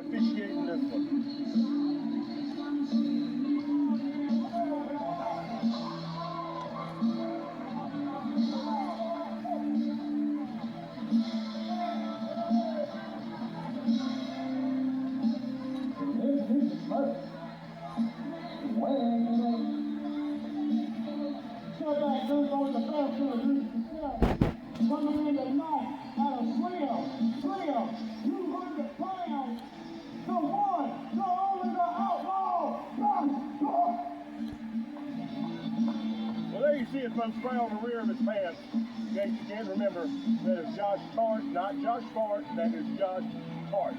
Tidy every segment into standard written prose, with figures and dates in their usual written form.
officiating this one. Coming in tonight at a slim 200 pounds, the one, the only, the Outlaw Josh Tart. Well, there you see it, folks, right on the rear of his pants. In case you can't remember, that is Josh Tart, not Josh Tart, that is Josh Tart.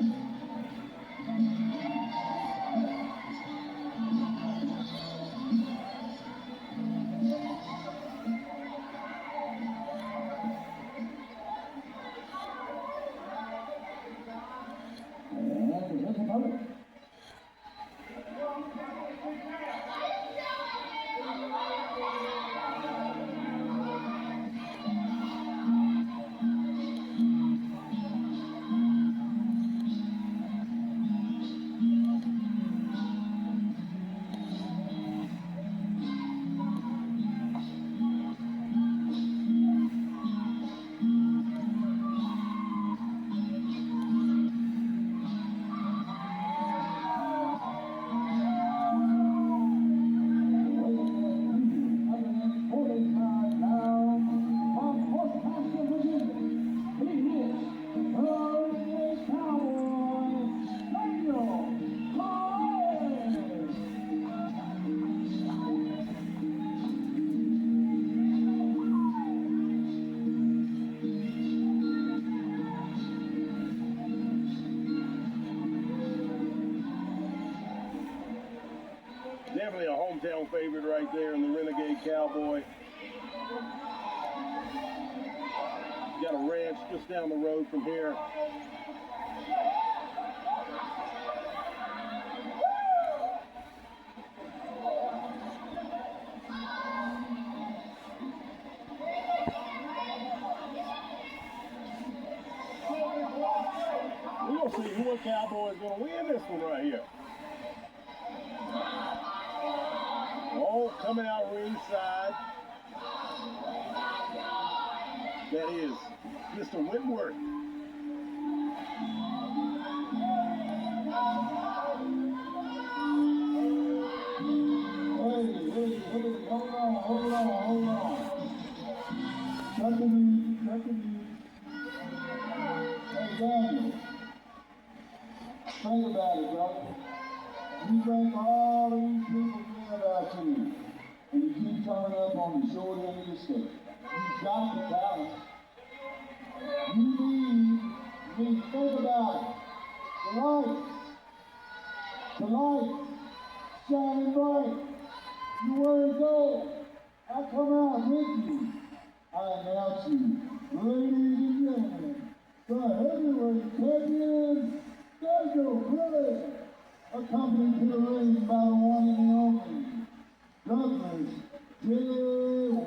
Definitely a hometown favorite right there in the Renegade Cowboy. Got a ranch just down the road from here. We're going to see who cowboy is going to win this one right here. Oh, coming out ringside. That is Mr. Wentworth. Hey, hold on. Second. Hey, Daniel. Think about it, brother. You think all these people care about you, and you keep coming up on the short end of the stick. You've got the talent. You need to think about it. The lights, shining bright. You wear gold. I come out with you. I announce you, ladies and gentlemen, the heavyweight champion, Douglas, accompanied to the ring by the one and only Douglas J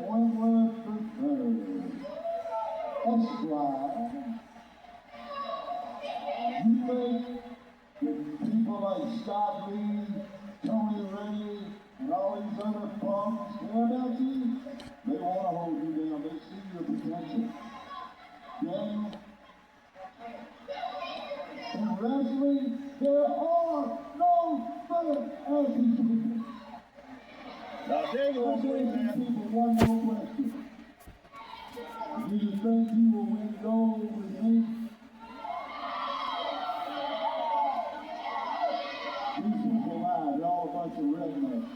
Wentworth III, Esquire. You think that people like Scott Lee, Tony Ray, and all these other punks care about you? They want to hold you down. They see your potential. Daniel, in wrestling, there are no better athletes. Now, Daniel won't believe that. People, one more question. Do you think you will win gold with me? These people lie. They're all a bunch of rednecks.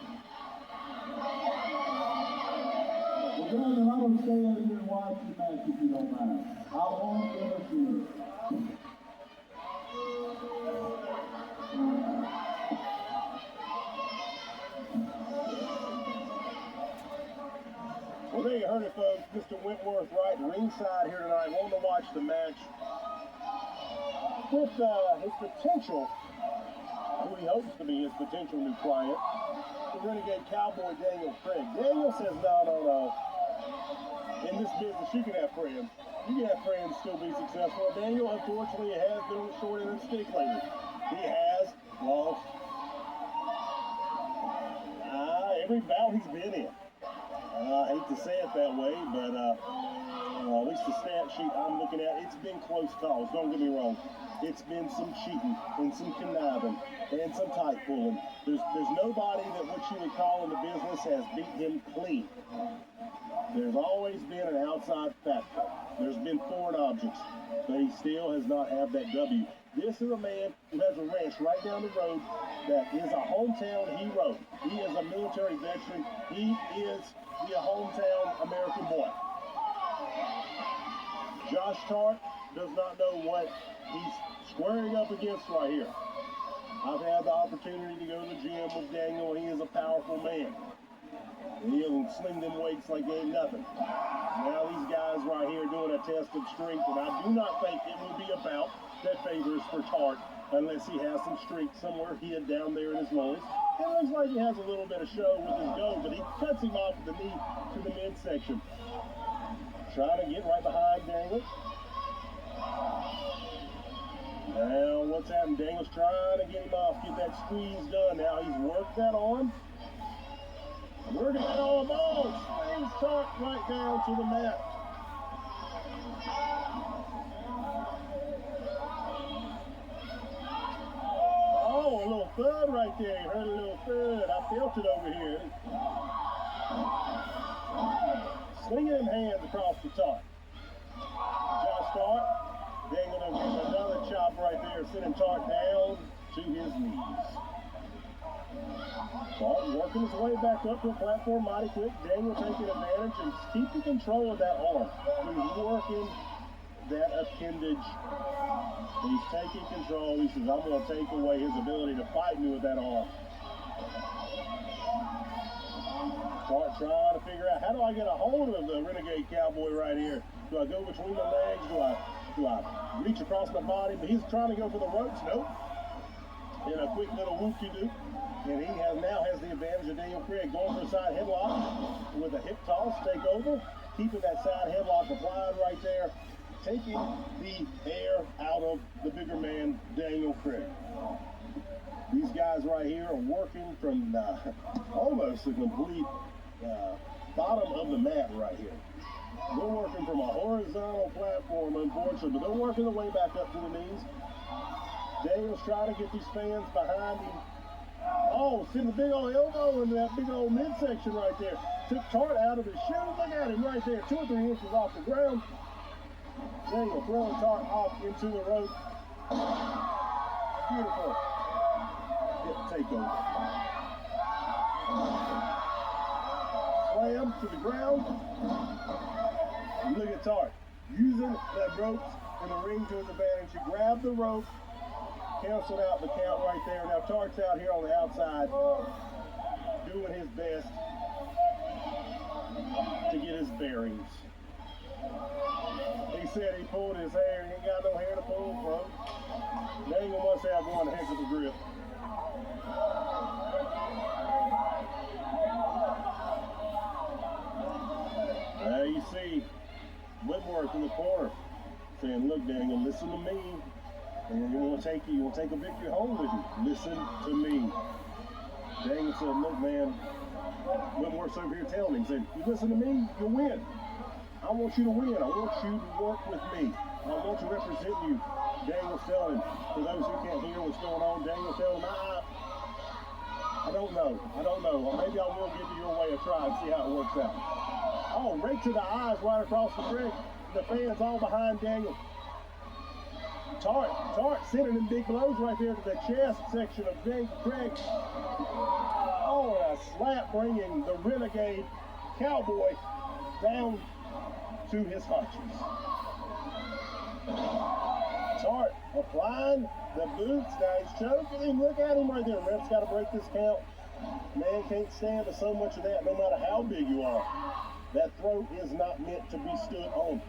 Well, Daniel, I'm going to stay over here and watch the match if you don't mind. I won't interfere. Well, there you heard it, folks. Mr. Wentworth right ringside here tonight, wanting to watch the match with his potential, who he hopes to be his potential new client, the Renegade Cowboy Daniel Craig. Daniel says, no. In this business, you can have friends. You can have friends still be successful. Daniel, unfortunately, has been on the short end of the stick lately. He has lost every bout he's been in. I hate to say it that way, but at least the stat sheet I'm looking at, it's been close calls. Don't get me wrong. It's been some cheating and some conniving and some tight pulling. There's nobody that what you would call in the business has beat him clean. There's always been an outside factor. There's been foreign objects, but he still has not had that W. This is a man who has a ranch right down the road that is a hometown hero. He is a military veteran. He is the hometown American boy. Josh Tart does not know what he's squaring up against right here. I've had the opportunity to go to the gym with Daniel, and he is a powerful man. He'll sling them weights like they ain't nothing. Now these guys right here doing a test of strength, and I do not think it will be a bout that favors for Tart unless he has some strength somewhere hid down there in his loins. It looks like he has a little bit of show with his go, but he cuts him off with the knee to the midsection. Trying to get right behind Daniel. Now what's happening? Daniel's trying to get him off, get that squeeze done. Now he's worked that arm. Working that arm ball. Swings Tart right down to the mat. Oh, a little thud right there. You heard a little thud. I felt it over here. Slinging them hands across the Tart. Josh Tart. Daniel will give another chop right there, sending Tart down to his knees. Tart working his way back up to the platform mighty quick. Daniel taking advantage and keeping control of that arm. He's working that appendage. He's taking control. He says, I'm going to take away his ability to fight me with that arm. Tart trying to figure out, how do I get a hold of the Renegade Cowboy right here? Do I go between the legs? Do I reach across my body? But he's trying to go for the ropes. Nope. In a quick little whoop-de-doo. And he now has the advantage of Daniel Craig going for a side headlock with a hip toss, take over, keeping that side headlock applied right there, taking the air out of the bigger man, Daniel Craig. These guys right here are working from almost the complete bottom of the mat right here. They're working from a horizontal platform, unfortunately, but they're working their way back up to the knees. Daniel's trying to get these fans behind him. Oh, see the big old elbow in that big old midsection right there. Took Tart out of his shoes. Look at him right there, 2 or 3 inches off the ground. Daniel throwing Tart off into the rope. Beautiful hip takeover. Slam to the ground. And look at Tart using that rope in the ring to his advantage. He grabbed the rope. Canceled out the count right there. Now Tart's out here on the outside doing his best to get his bearings. He said he pulled his hair. He ain't got no hair to pull from. Daniel must have one heck of a grip. Now you see Wentworth in the corner saying, look, Daniel, listen to me. And you want to take a victory home with you. Listen to me. Daniel said, look, man, Wentworth's over here telling him, said, you listen to me, you'll win. I want you to win. I want you to work with me. I want to represent you. Daniel's telling him, for those who can't hear what's going on, Daniel's telling him, I don't know. Or maybe I will give you your way a try and see how it works out. Oh, right to the eyes right across the ring. The fans all behind Daniel. Tart sending them big blows right there to the chest section of Daniel Craig. Oh, and a slap bringing the Renegade Cowboy down to his haunches. Tart applying the boots. Now he's choking him. Look at him right there. Ref's got to break this count. Man can't stand for so much of that no matter how big you are. That throat is not meant to be stood on.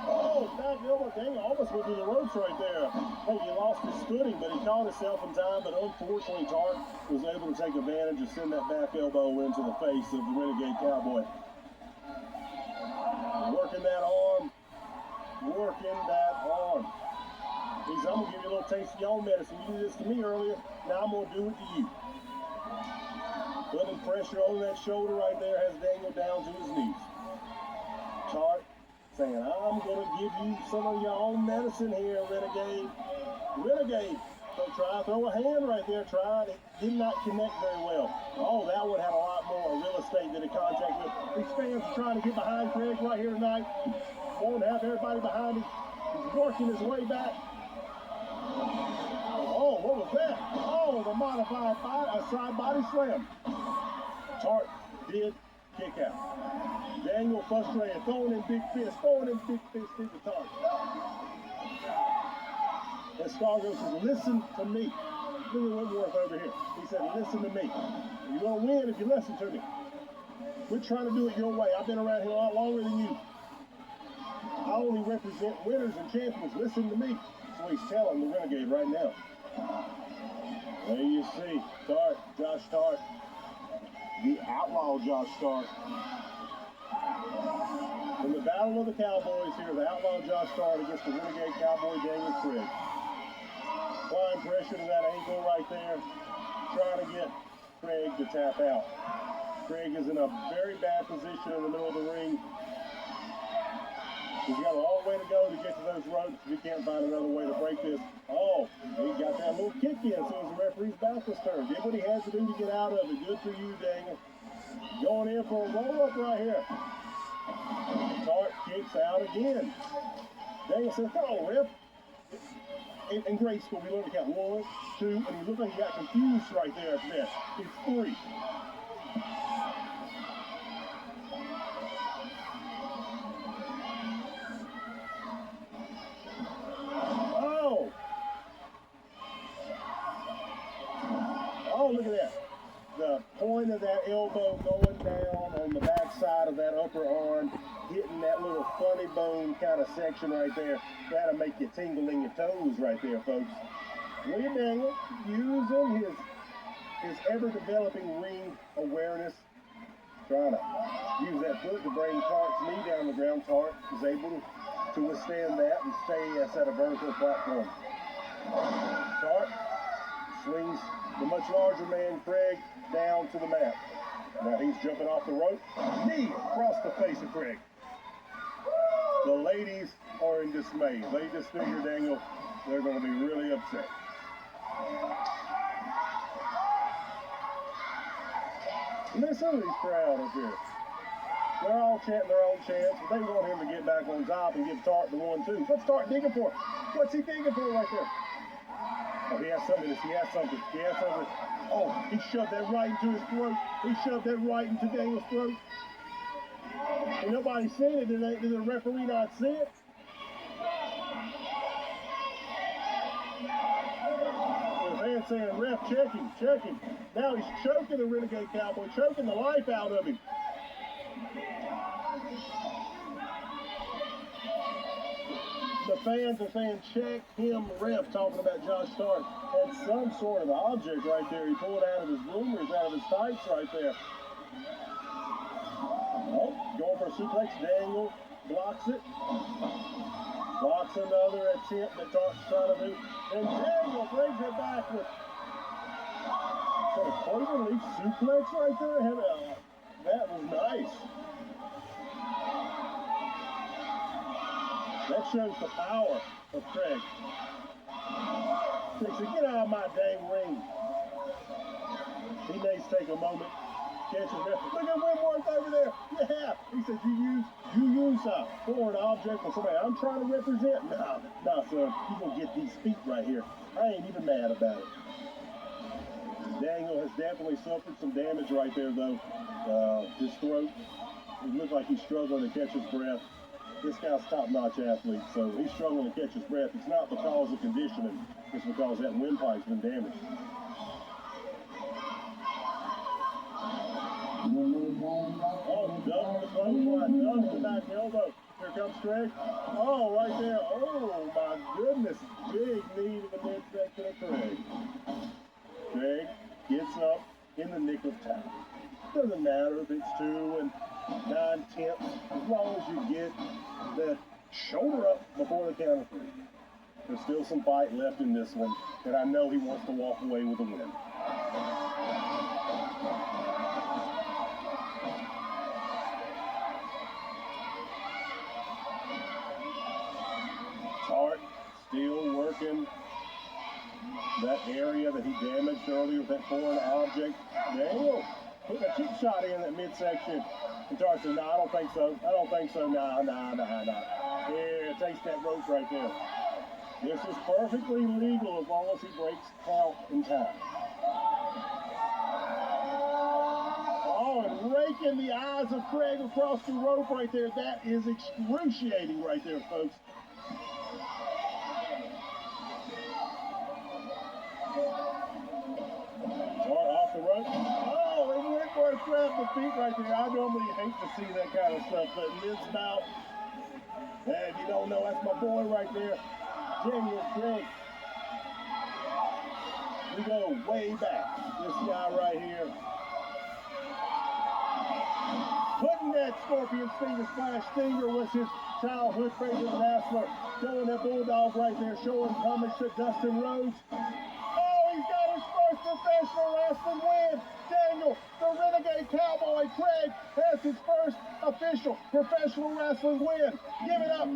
Oh, back elbow. Dang, almost went through the ropes right there. Hey, he lost his footing, but he caught himself in time. But unfortunately, Tart was able to take advantage and send that back elbow into the face of the Renegade Cowboy. Working that arm. Working that arm. I'm going to give you a little taste of your own medicine. You did this to me earlier. Now I'm going to do it to you. Putting pressure on that shoulder right there has Daniel down to his knees. Tart saying, I'm going to give you some of your own medicine here, Renegade. Renegade. So try to throw a hand right there. Tried. It did not connect very well. Oh, that one had a lot more real estate than it contact with. These fans are trying to get behind Craig right here tonight. Won't have everybody behind him. He's working his way back. Oh, what was that? Oh, the modified side body slam. Tart did kick out. Daniel frustrated, throwing in big fist to Tart. Esquire says, listen to me. Look at Wentworth over here. He said, listen to me. You're going to win if you listen to me. We're trying to do it your way. I've been around here a lot longer than you. I only represent winners and champions. Listen to me. That's what he's telling the Renegade right now. There you see Tart, Josh Tart, the Outlaw Josh Tart. In the battle of the Cowboys here, the Outlaw Josh Tart against the Renegade Cowboy Daniel Craig. Applying pressure to that ankle right there, trying to get Craig to tap out. Craig is in a very bad position in the middle of the ring. He's got a long way to go to get to those ropes. He can't find another way to break this. Oh, he got that little kick in as soon as the referee's back was turned. Did what he had to do to get out of it. Good for you, Daniel. Going in for a roll-up right here. Tart kicks out again. Daniel says, come on, ref. In grade school, we learned to count 1, 2, and he looked like he got confused right there at that. It's 3. Oh, look at that. The point of that elbow going down on the back side of that upper arm, hitting that little funny bone kind of section right there. That'll make you tingle in your toes right there, folks. Look at Daniel using his ever-developing ring awareness. Trying to use that foot to bring Tart's knee down the ground. Tart is able to withstand that and stay at a vertical platform. Tart swings the much larger man, Craig, down to the mat. Now he's jumping off the rope. Knee across the face of Craig. The ladies are in dismay. They just figure, Daniel, they're going to be really upset. Listen to this crowd up here. They're all chanting their own chants, but they want him to get back on top and give Tart the 1-2. What's Tart digging for? What's he digging for right there? Oh, he has something. He has something. He has something. Oh, he shoved that right into his throat. He shoved that right into Daniel's throat. And nobody seen it. Did the referee not see it? The fan saying, ref, check him. Now he's choking the Renegade Cowboy, choking the life out of him. The fans are saying, check him, ref, talking about Josh Tart. Had some sort of object right there. He pulled out of his bloomers, out of his tights right there. Oh, going for a suplex. Daniel blocks it. Blocks another attempt that Tart's trying to do. And Daniel brings it back with a clover leaf suplex right there. That was nice. That shows the power of Craig. Craig said, get out of my dang ring. He may take a moment, catch his breath. Look at Wentworth over there. Yeah. He said, you use a foreign object for somebody I'm trying to represent. Nah, son. You gonna get these feet right here. I ain't even mad about it. Daniel has definitely suffered some damage right there, though. His throat. It looks like he's struggling to catch his breath. This guy's top-notch athlete, so he's struggling to catch his breath. It's not because of conditioning. It's because that windpipe's been damaged. Oh, duck the clothesline, duck the back elbow. Here comes Craig. Oh, right there. Oh, my goodness. Big knee to the midsection of Craig. Craig gets up in the nick of time. Doesn't matter if it's 2 9/10, as long as you get the shoulder up before the count of 3. There's still some fight left in this one, and I know he wants to walk away with a win. Tart still working that area that he damaged earlier with that foreign object. Daniel putting a cheap shot in that midsection. And Tart says, no, I don't think so. I don't think so. Nah. Here, taste that rope right there. This is perfectly legal as long as he breaks count in time. Oh, and raking the eyes of Craig across the rope right there. That is excruciating right there, folks. Tart off the rope. Oh, and Wentworth grabbed the feet right there. I normally hate to see that kind of stuff, but mid-spout. And if you don't know, that's my boy right there. Daniel Craig. We go way back. This guy right here. Putting that scorpion stinger slash stinger was his childhood favorite wrestler. Showing that bulldog right there, showing homage to Dustin Rhodes. Oh, he's got his first professional wrestling win. Daniel, the Renegade Cowboy Craig, has his first official professional wrestling win. Give it up.